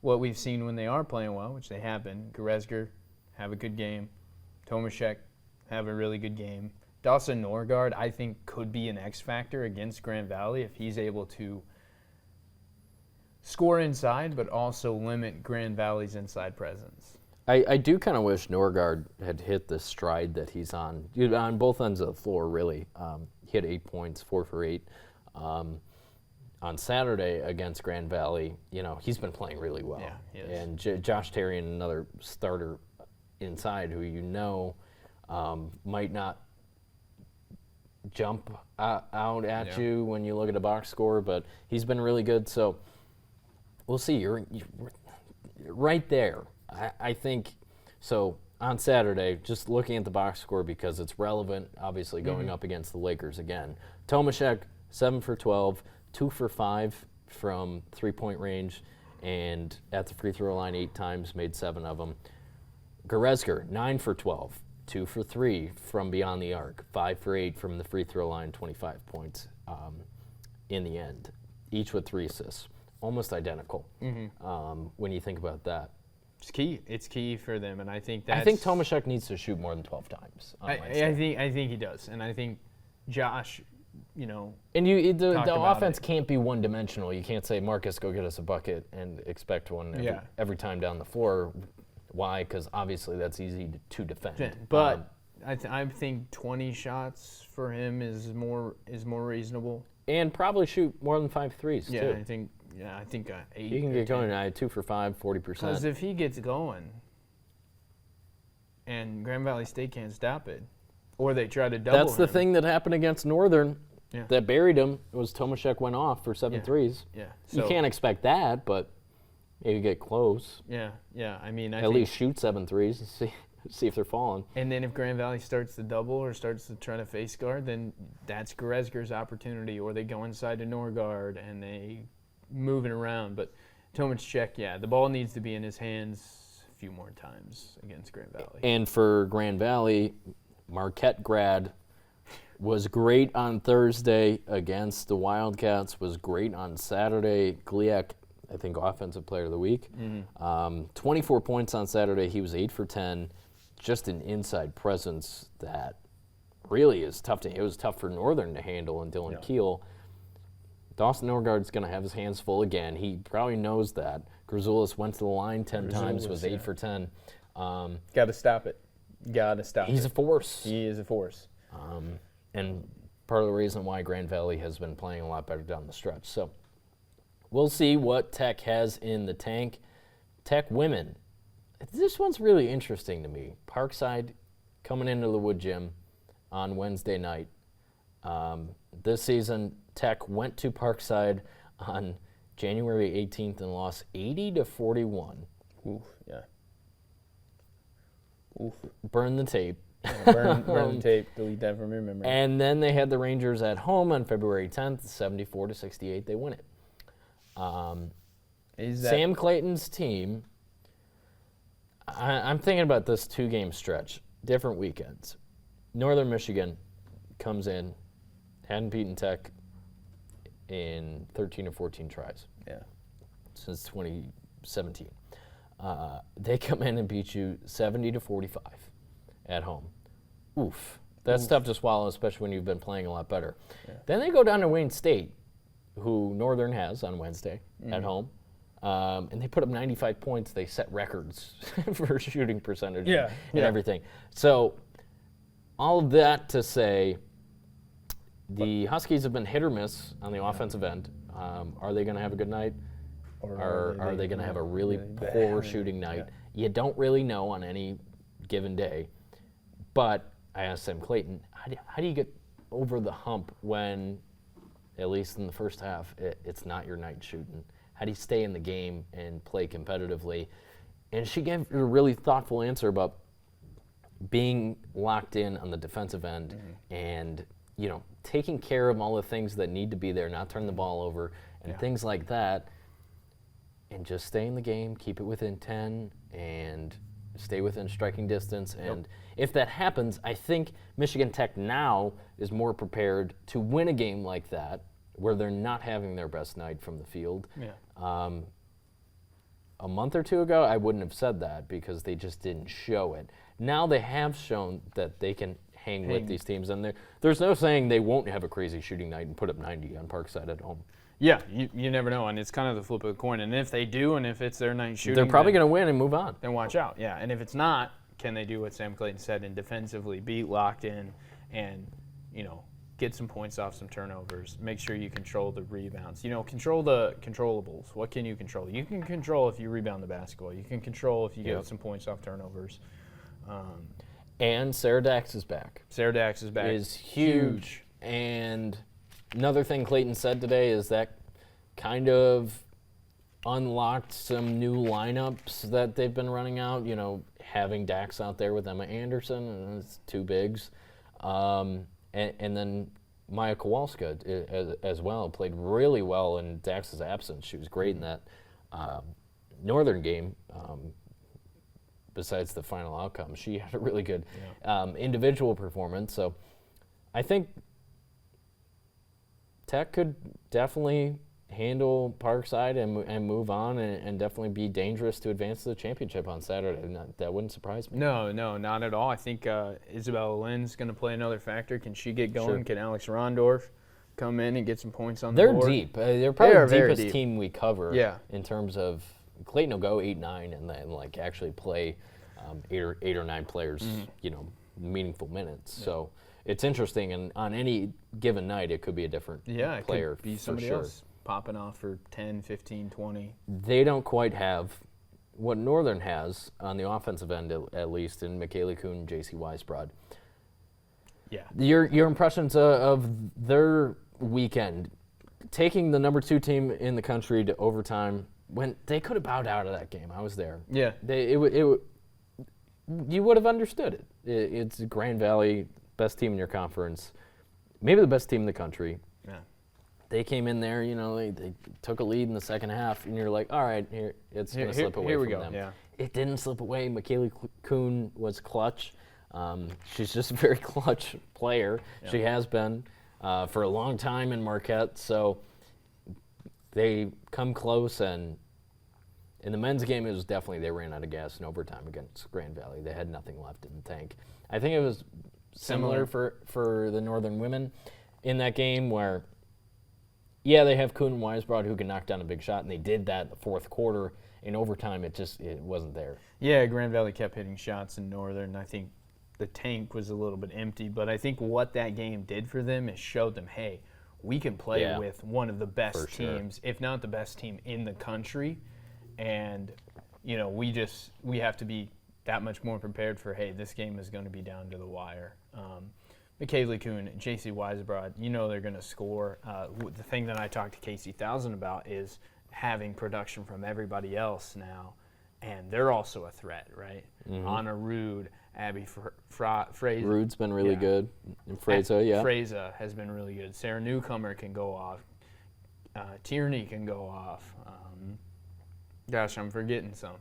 what we've seen when they are playing well, which they have been. Goretzka, have a good game. Tomaszek, have a really good game. Dawson Norgard, I think, could be an X factor against Grand Valley if he's able to score inside, but also limit Grand Valley's inside presence. I do kind of wish Norgard had hit the stride that he's on both ends of the floor, really. He had 8 points, 4 for 8. On Saturday against Grand Valley, he's been playing really well. Yeah, he is. And Josh Terry, another starter inside who might not jump out at you when you look at a box score, but he's been really good. So we'll see. You're right there. I think so. On Saturday, just looking at the box score because it's relevant, obviously going up against the Lakers again. Tomaszek, 7 for 12, 2 for 5 from 3-point range, and at the free throw line 8 times, made 7 of them. Goretzka, 9 for 12, 2 for 3 from beyond the arc, 5 for 8 from the free throw line, 25 points in the end, each with 3 assists. Almost identical when you think about that. It's key. It's key for them, and I think Tomaszek needs to shoot more than 12 times. On Wednesday. I think he does, and I think Josh, And the offense can't be one-dimensional. You can't say, Marcus, go get us a bucket and expect one every time down the floor. Why? Because obviously that's easy to defend. But I think 20 shots for him is more reasonable. And probably shoot more than 5 threes, too. I think 8. He can get going. 2 for 5, 40%. Because if he gets going, and Grand Valley State can't stop it, or they try to double That's the thing that happened against Northern that buried him. It was Tomaszek went off for 7 threes. Yeah. So you can't expect that, but maybe get close. Yeah. I mean, at least shoot 7 threes and see if they're falling. And then if Grand Valley starts to double or starts to try to face guard, then that's Goretzka's opportunity, or they go inside to Norgard and they move it around. But Tomaszek, the ball needs to be in his hands a few more times against Grand Valley. And for Grand Valley, Marquette grad was great on Thursday against the Wildcats, was great on Saturday. GLIAC, I think, Offensive Player of the Week. 24 points on Saturday. He was 8 for 10. Just an inside presence that really is tough it was tough for Northern to handle, and Dylan Keel. Dawson Norgard's going to have his hands full again. He probably knows that. Grzoulis went to the line 10 times, was 8 for 10. Got to stop it. He's a force. He is a force. And part of the reason why Grand Valley has been playing a lot better down the stretch. So we'll see what Tech has in the tank. Tech women. This one's really interesting to me. Parkside coming into the Wood Gym on Wednesday night. This season, Tech went to Parkside on January 18th and lost 80-41. Oof, yeah. Oof. Burn the tape. Burn the tape. Delete that from your memory. And then they had the Rangers at home on February 10th, 74-68. They win it. Sam Clayton's team. I'm thinking about this 2-game stretch, different weekends. Northern Michigan comes in, hadn't beaten Tech in 13 or 14 tries. Since 2017. They come in and beat you 70-45 at home. Oof. That's tough to swallow, especially when you've been playing a lot better. Then they go down to Wayne State, who Northern has on Wednesday at home. And they put up 95 points. They set records for shooting percentage and everything. So all of that to say, the Huskies have been hit or miss on the offensive end. Are they going to have a good night? Or are they going to have a really poor shooting night? You don't really know on any given day. But I asked Sam Clayton, how do you get over the hump when, at least in the first half, it's not your night shooting? How do you stay in the game and play competitively? And she gave a really thoughtful answer about being locked in on the defensive end and, taking care of all the things that need to be there, not turn the ball over and things like that, and just stay in the game, keep it within 10, and stay within striking distance. And if that happens, I think Michigan Tech now is more prepared to win a game like that where they're not having their best night from the field. Yeah. A month or two ago, I wouldn't have said that because they just didn't show it. Now they have shown that they can hang with these teams, and there's no saying they won't have a crazy shooting night and put up 90 on Parkside at home. Yeah, you never know, and it's kind of the flip of the coin. And if they do, and if it's their night shooting, they're probably going to win and move on. Then watch out, yeah. And if it's not, can they do what Sam Clayton said and defensively be locked in and, get some points off some turnovers, make sure you control the rebounds. Control the controllables. What can you control? You can control if you rebound the basketball. You can control if you get some points off turnovers. And Sarah Dax is back. Sarah Dax is back. Is huge. And another thing Clayton said today is that kind of unlocked some new lineups that they've been running out. Having Dax out there with Emma Anderson, and it's two bigs. And then Maya Kowalska as well played really well in Dax's absence. She was great in that Northern game. Besides the final outcome, she had a really good individual performance. So I think Tech could definitely handle Parkside and move on and definitely be dangerous to advance to the championship on Saturday. That wouldn't surprise me. No, not at all. I think Isabella Lynn's going to play another factor. Can she get going? Sure. Can Alex Rondorf come in and get some points on the board? They're deep. They're probably the deepest team we cover in terms of Clayton will go 8-9 and then actually play 8 or 9 players, meaningful minutes. Yeah. So it's interesting, and on any given night it could be a different player. Could be somebody else popping off for 10, 15, 20. They don't quite have what Northern has on the offensive end, at least, in McKaylee Kuhn and J.C. Weisbrod. Yeah. Your impressions of their weekend, taking the number 2 team in the country to overtime, when they could have bowed out of that game. I was there. Yeah. You would have understood it. It's Grand Valley, best team in your conference, maybe the best team in the country. Yeah. They came in there, they took a lead in the second half, and you're like, all right, it's going to slip away from them. Yeah. It didn't slip away. McKaylee Kuhn was clutch. She's just a very clutch player. Yeah. She has been for a long time in Marquette. So they come close, and in the men's game, it was definitely they ran out of gas in overtime against Grand Valley. They had nothing left in the tank. I think it was similar for the Northern women in that game where, they have Kuhn and Weisbrod who can knock down a big shot, and they did that in the fourth quarter. In overtime, it wasn't there. Yeah, Grand Valley kept hitting shots in Northern. I think the tank was a little bit empty, but I think what that game did for them is showed them, hey, we can play with one of the best teams, if not the best team in the country, and we have to be that much more prepared for, hey, this game is going to be down to the wire. McKaylee Kuhn, J.C. Weisbrod, they're going to score. The thing that I talked to Casey Thousand about is having production from everybody else now, and they're also a threat, right? Mm-hmm. Anna Rude, Abby Fraser. Rude's been really good. And Fraser, Fraser has been really good. Sarah Newcomer can go off. Tierney can go off. Gosh, I'm forgetting some.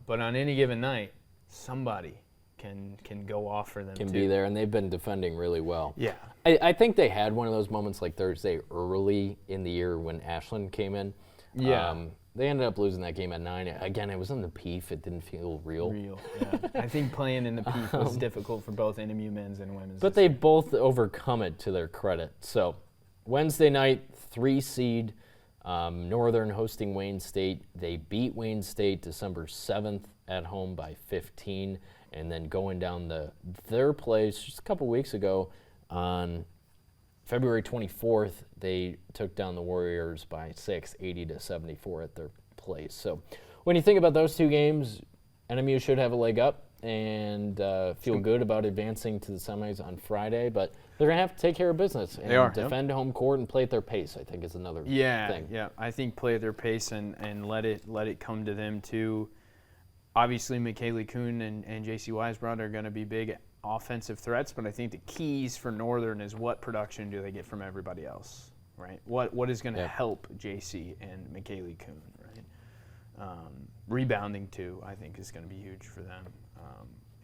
But on any given night, somebody can go off for them can too. Be there, and they've been defending really well. Yeah. I think they had one of those moments like Thursday early in the year when Ashland came in. Yeah. They ended up losing that game at 9. Again, it was in the PEEF. It didn't feel real. Yeah. I think playing in the PEEF was difficult for both NMU men's and women's. But they both overcome it to their credit. So Wednesday night, 3 seed, Northern hosting Wayne State. They beat Wayne State December 7th at home by 15. And then going down their place just a couple weeks ago on February 24th, they took down the Warriors by 6, 80-74 at their place. So when you think about those 2 games, NMU should have a leg up and feel good about advancing to the semis on Friday. But they're going to have to take care of business and defend home court and play at their pace, I think, is another thing. Yeah, I think play at their pace and let it come to them too. Obviously, McKaylee Kuhn and J.C. Weisbrod are going to be big offensive threats, but I think the keys for Northern is what production do they get from everybody else, right? What is going to help J.C. and McKaylee Kuhn, Rebounding, too, I think is going to be huge for them.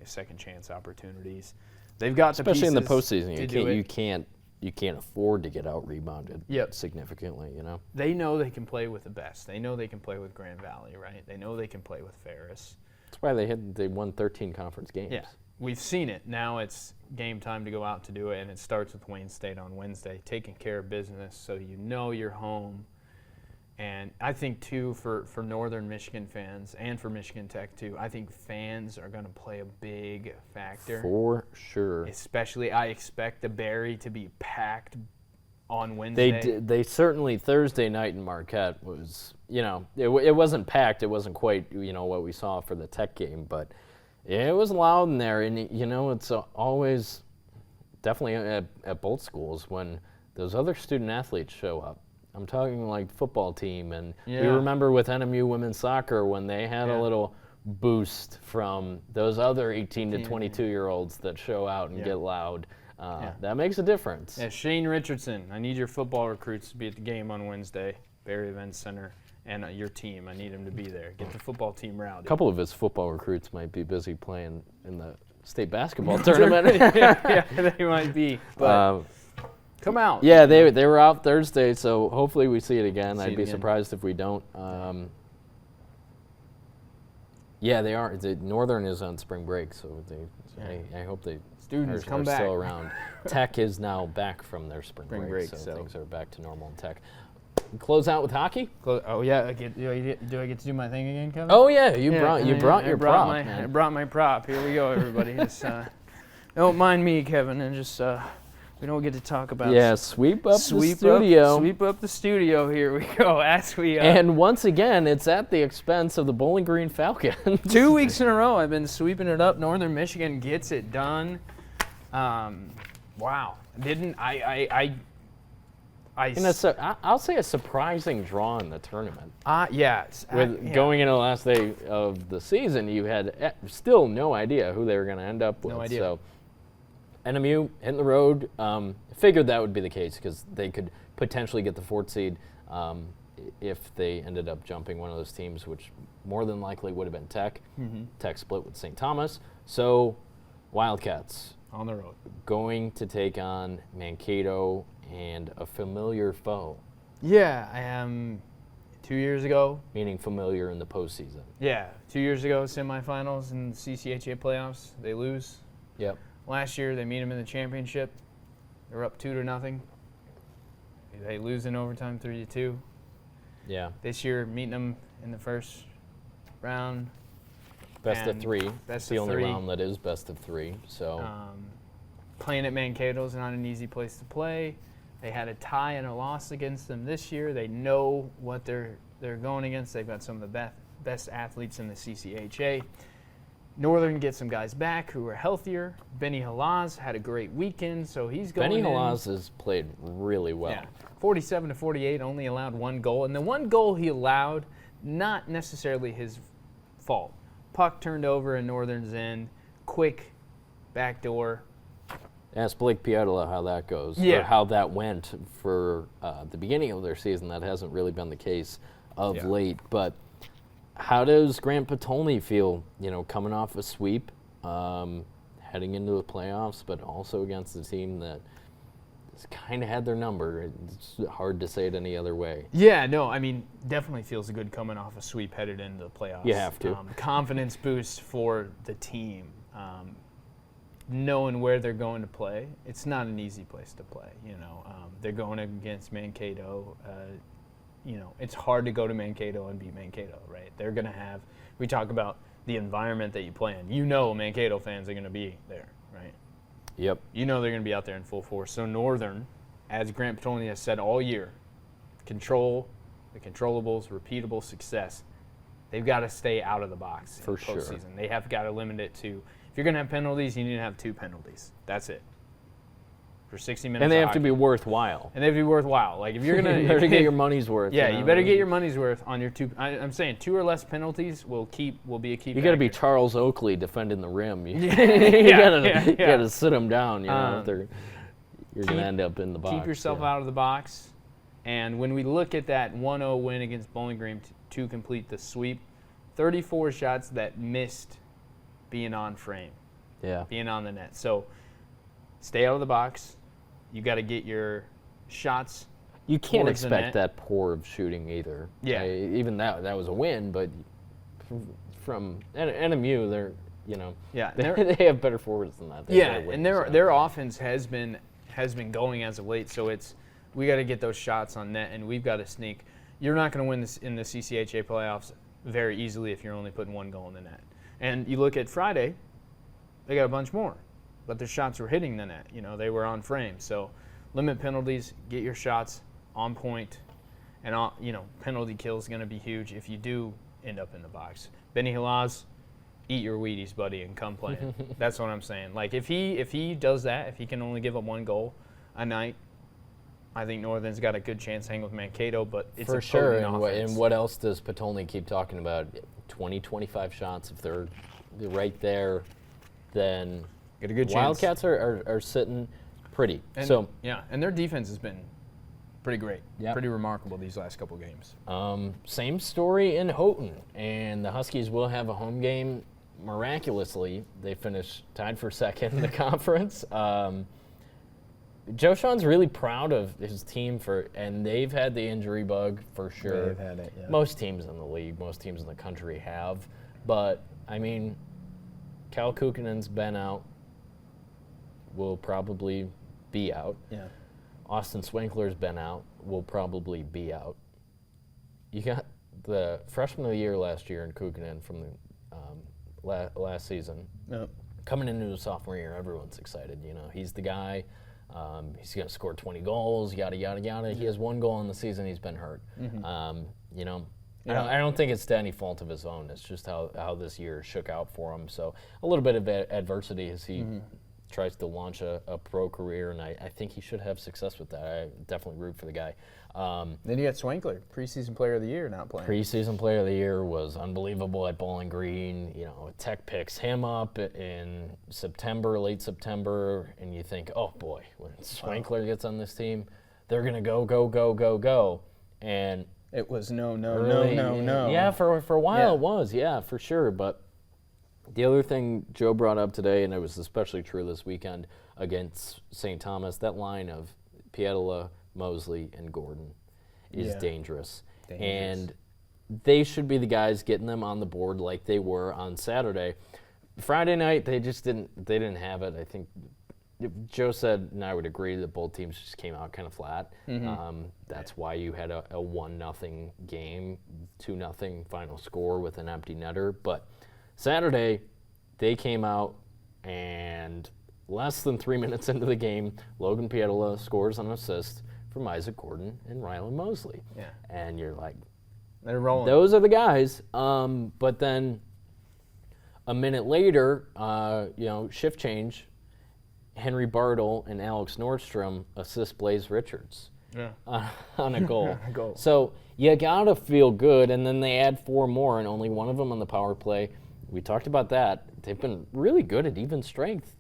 Second chance opportunities. They've got especially in the pieces postseason. You can't afford to get out rebounded significantly. They know they can play with the best. They know they can play with Grand Valley, right? They know they can play with Ferris. That's why they won 13 conference games. Yeah, we've seen it. Now it's game time to go out to do it, and it starts with Wayne State on Wednesday, taking care of business so you know you're home. And I think, too, for Northern Michigan fans and for Michigan Tech, too, I think fans are going to play a big factor. For sure. Especially, I expect the Berry to be packed on Wednesday. They certainly, Thursday night in Marquette was, it wasn't packed. It wasn't quite, what we saw for the Tech game, but it was loud in there. And, it's always definitely at both schools when those other student athletes show up. I'm talking like football team, and we remember with NMU women's soccer when they had a little boost from those other 18 to 22-year-olds that show out and get loud. That makes a difference. Yeah, Shane Richardson, I need your football recruits to be at the game on Wednesday, Berry Events Center, and your team. I need them to be there. Get the football team rowdy. A couple of his football recruits might be busy playing in the state basketball tournament. yeah, they might be. But come out. Yeah, they were out Thursday, so hopefully we see it again. I'd be surprised if we don't. Yeah, they are. Northern is on spring break, so I hope students are back. still around. Tech is now back from their spring break, so things are back to normal in Tech. Close out with hockey. Oh yeah, do I get to do my thing again, Kevin? Oh yeah, you brought your prop. I brought my prop. Here we go, everybody. Just, don't mind me, Kevin, and just. We don't get to talk about sweep up the studio. Sweep up the studio. Here we go. And once again, it's at the expense of the Bowling Green Falcons. 2 weeks in a row, I've been sweeping it up. Northern Michigan gets it done. Wow. I'll say a surprising draw in the tournament. Going into the last day of the season, you had still no idea who they were going to end up with. No idea. So NMU hitting the road. Figured that would be the case because they could potentially get the 4th seed if they ended up jumping one of those teams, which more than likely would have been Tech. Tech split with St. Thomas. So Wildcats on the road going to take on Mankato and a familiar foe. Yeah, I am. 2 years ago. Meaning familiar in the postseason. Yeah, 2 years ago, semifinals in the CCHA playoffs. They lose. Yep. Last year, they meet them in the championship. They're up 2-0. They lose in overtime 3-2. Yeah. This year, meeting them in the first round. Best of 3. That's the only round that is best of 3. So playing at Mankato is not an easy place to play. They had a tie and a loss against them this year. They know what they're going against. They've got some of the best athletes in the CCHA. Northern gets some guys back who are healthier. Benny Halaz had a great weekend, so he's going Benny Halaz has played really well. Yeah, 47-48, only allowed 1 goal. And the 1 goal he allowed, not necessarily his fault. Puck turned over in Northern's end, quick backdoor. Ask Blake Piatola how that goes, or how that went for the beginning of their season. That hasn't really been the case of late, but how does Grant Patolny feel, coming off a sweep, heading into the playoffs, but also against a team that has kind of had their number? It's hard to say it any other way. Yeah, no, I mean, definitely feels good coming off a sweep headed into the playoffs. You have to. Confidence boost for the team. Knowing where they're going to play, it's not an easy place to play. They're going against Mankato. It's hard to go to Mankato and beat Mankato, right? They're going to have, we talk about the environment that you play in. Mankato fans are going to be there, right? Yep. They're going to be out there in full force. So Northern, as Grant Patolny has said all year, control the controllables, repeatable success. They've got to stay out of the box in the postseason. They have got to limit it to, if you're going to have penalties, you need to have 2 penalties. That's it. For 60 minutes. And they have to be worthwhile. And they have to be worthwhile. Like, if you're going to... You better get your money's worth. Yeah, you better get your money's worth on your 2... I'm saying 2 or less penalties will be a key You got to be Charles Oakley defending the rim. You got to sit them down, if you're going to end up in the box. Keep yourself out of the box. And when we look at that 1-0 win against Bowling Green to complete the sweep. 34 shots that missed being on frame, being on the net. So stay out of the box. You got to get your shots. You can't expect that poor of shooting either. Yeah. Even that was a win, but from NMU, they're they have better forwards than that. And their offense has been going as of late. So we got to get those shots on net, and we've got to sneak. You're not going to win this in the CCHA playoffs very easily if you're only putting one goal in the net. And you look at Friday, they got a bunch more, but their shots were hitting the net. They were on frame. So limit penalties, get your shots on point, and penalty kill is going to be huge if you do end up in the box. Benny Hilaz, eat your Wheaties, buddy, and come play. That's what I'm saying. Like if he does that, if he can only give up one goal a night, I think Northern's got a good chance hanging with Mankato, but it's for a sure. offense. And what else does Potolny keep talking about? 20, 25 shots. If they're right there, then get a good chance. Wildcats are sitting pretty. And their defense has been pretty great, pretty remarkable these last couple games. Same story in Houghton, and the Huskies will have a home game. Miraculously, they finished tied for second in the conference. Joe Sean's really proud of his team and they've had the injury bug for sure. They've had it, yeah. Most teams in the league, most teams in the country have. But, I mean, Cal Kukinen's been out, will probably be out. Yeah. Austin Swinkler's been out, will probably be out. You got the freshman of the year last year in Kukinen from the last season. Yep. Coming into his sophomore year, everyone's excited. He's the guy. He's going to score 20 goals, yada, yada, yada. He has one goal in the season. He's been hurt. I don't think it's to any fault of his own. It's just how this year shook out for him. So a little bit of adversity as he tries to launch a pro career, and I think he should have success with that. I definitely root for the guy. Then you got Swinkler, preseason player of the year, not playing. Preseason player of the year was unbelievable at Bowling Green. Tech picks him up in September, late September, and you think, oh boy, when Swinkler gets on this team, they're gonna go, go, go, go, go, and it was no. Yeah, for a while it was, for sure. But the other thing Joe brought up today, and it was especially true this weekend against St. Thomas, that line of Pietola, Mosley, and Gordon is dangerous. And they should be the guys getting them on the board like they were on Saturday. Friday night, they didn't have it. I think Joe said, and I would agree, that both teams just came out kind of flat. That's why you had a 1-0 game, 2-0 final score with an empty netter. But Saturday, they came out, and less than 3 minutes into the game, Logan Pietola scores an assist from Isaac Gordon and Rylan Mosley. Yeah. And you're like, they're rolling. Those are the guys. But then a minute later, shift change, Henry Bartle and Alex Nordstrom assist Blaze Richards on a goal. So you got to feel good. And then they add 4 more, and only one of them on the power play. We talked about that. They've been really good at even strength.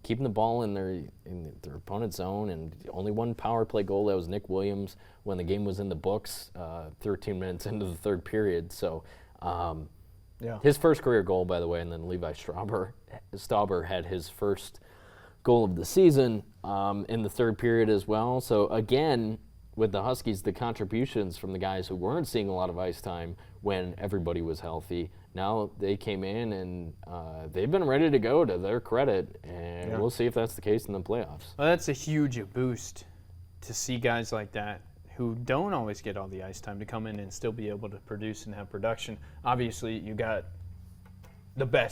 Keeping the ball in their opponent's zone, and only one power play goal. That was Nick Williams when the game was in the books, 13 minutes into the third period. So his first career goal, by the way, and then Levi Stauber had his first goal of the season in the third period as well. So again, with the Huskies, the contributions from the guys who weren't seeing a lot of ice time when everybody was healthy, now they came in and they've been ready to go, to their credit, and we'll see if that's the case in the playoffs. Well, that's a huge boost to see guys like that who don't always get all the ice time to come in and still be able to produce and have production. Obviously, you got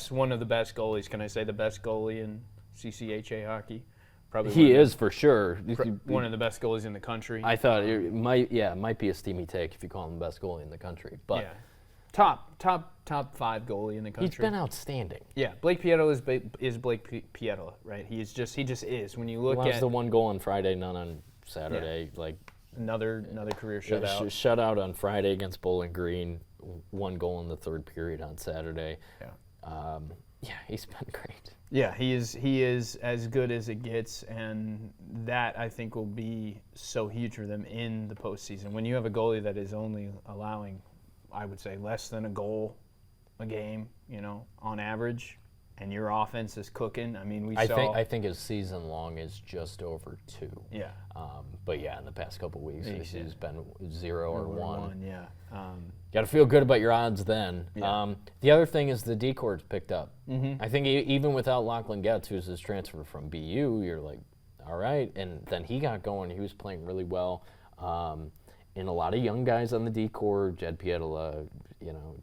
one of the best goalies. Can I say the best goalie in CCHA hockey? Probably he is for sure. One of the best goalies in the country. I thought it might be a steamy take if you call him the best goalie in the country. But top 5 goalie in the country. He's been outstanding. Yeah, Blake Pietola is Blake Pietola, right? He just is. When you look at the one goal on Friday, none on Saturday, another career shutout. Shutout on Friday against Bowling Green. One goal in the third period on Saturday. Yeah. Yeah, he's been great. Yeah, he is as good as it gets, and that I think will be so huge for them in the postseason. When you have a goalie that is only allowing, I would say, less than a goal a game, on average, and your offense is cooking. I mean, I think his season long is just over 2. Yeah. But yeah, in the past couple of weeks, he's been 0 or 1. Yeah. Got to feel good about your odds then. Yeah. The other thing is the D-Corps picked up. Mm-hmm. I think even without Lachlan Getz, who's his transfer from BU, you're like, all right. And then he got going. He was playing really well. And a lot of young guys on the D-Corps, Jed Pietola,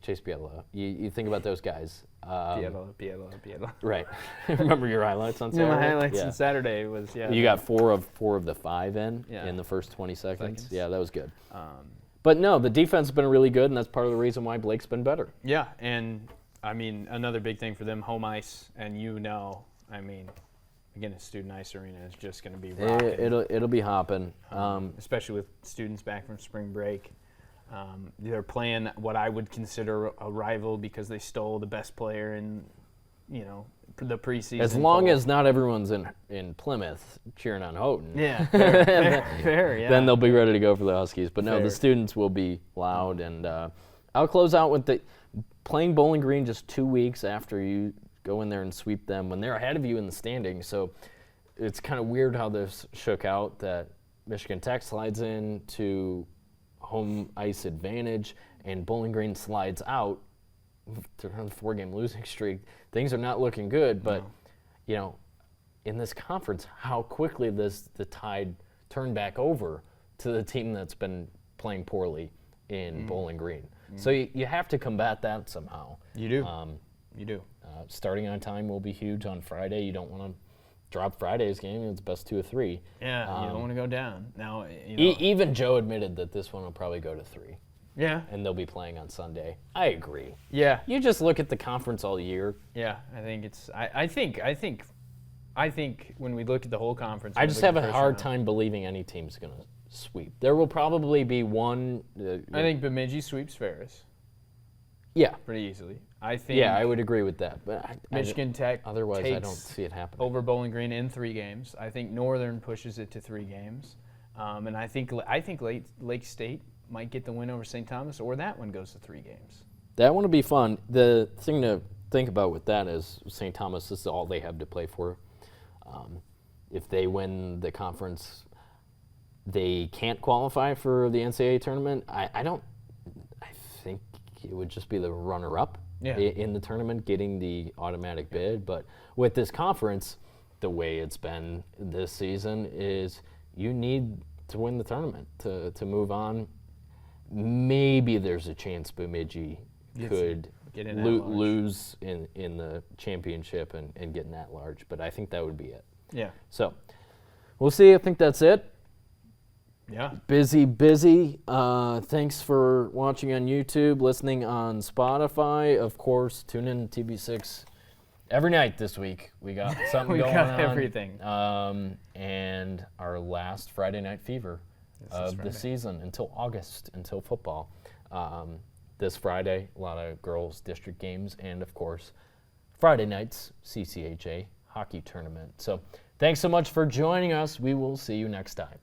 Chase Pietola. You think about those guys. Pietola. Right. Remember your highlights on Saturday? Yeah, my highlights on Saturday was, You got 4 of the 5 in the first 20 seconds. Yeah, that was good. But no, the defense has been really good, and that's part of the reason why Blake's been better. Yeah, and I mean, another big thing for them, home ice, and again, a student ice arena is just going to be rocking. It'll be hopping. Especially with students back from spring break. They're playing what I would consider a rival because they stole the best player in, the preseason. As long as not everyone's in Plymouth cheering on Houghton. Yeah, fair, yeah. Then they'll be ready to go for the Huskies. But no, Fair. the students will be loud. And I'll close out with playing Bowling Green just 2 weeks after you go in there and sweep them when they're ahead of you in the standings. So it's kind of weird how this shook out that Michigan Tech slides in to home ice advantage and Bowling Green slides out. They're on a 4-game losing streak. Things are not looking good, but in this conference, how quickly the tide turned back over to the team that's been playing poorly in Bowling Green. So you have to combat that somehow. You do. You do. Starting on time will be huge on Friday. You don't want to drop Friday's game. It's best 2 of 3. Yeah, you don't want to go down. Now, even Joe admitted that this one will probably go to 3. Yeah. And they'll be playing on Sunday. I agree. Yeah. You just look at the conference all year. Yeah, I think it's. I think when we look at the whole conference, I just have a hard time believing any team's going to sweep. There will probably be one. I think Bemidji sweeps Ferris. Yeah. Pretty easily. I think. Yeah, I would agree with that. But Michigan Tech. Otherwise, I don't see it happening. Over Bowling Green in 3 games. I think Northern pushes it to 3 games, and I think Lake State might get the win over St. Thomas, or that one goes to 3 games. That one will be fun. The thing to think about with that is St. Thomas, this is all they have to play for. If they win the conference, they can't qualify for the NCAA tournament. I think it would just be the runner-up in the tournament, getting the automatic bid. But with this conference, the way it's been this season is you need to win the tournament to move on. Maybe there's a chance Bemidji could lose in the championship and get in that large, but I think that would be it. Yeah. So we'll see. I think that's it. Yeah. Busy. Thanks for watching on YouTube, listening on Spotify. Of course, tune in to TB6 every night this week. We got something going on. We got everything. And our last Friday Night Fever of the season until August, until football. This Friday, a lot of girls' district games, and of course, Friday nights, CCHA hockey tournament. So thanks so much for joining us. We will see you next time.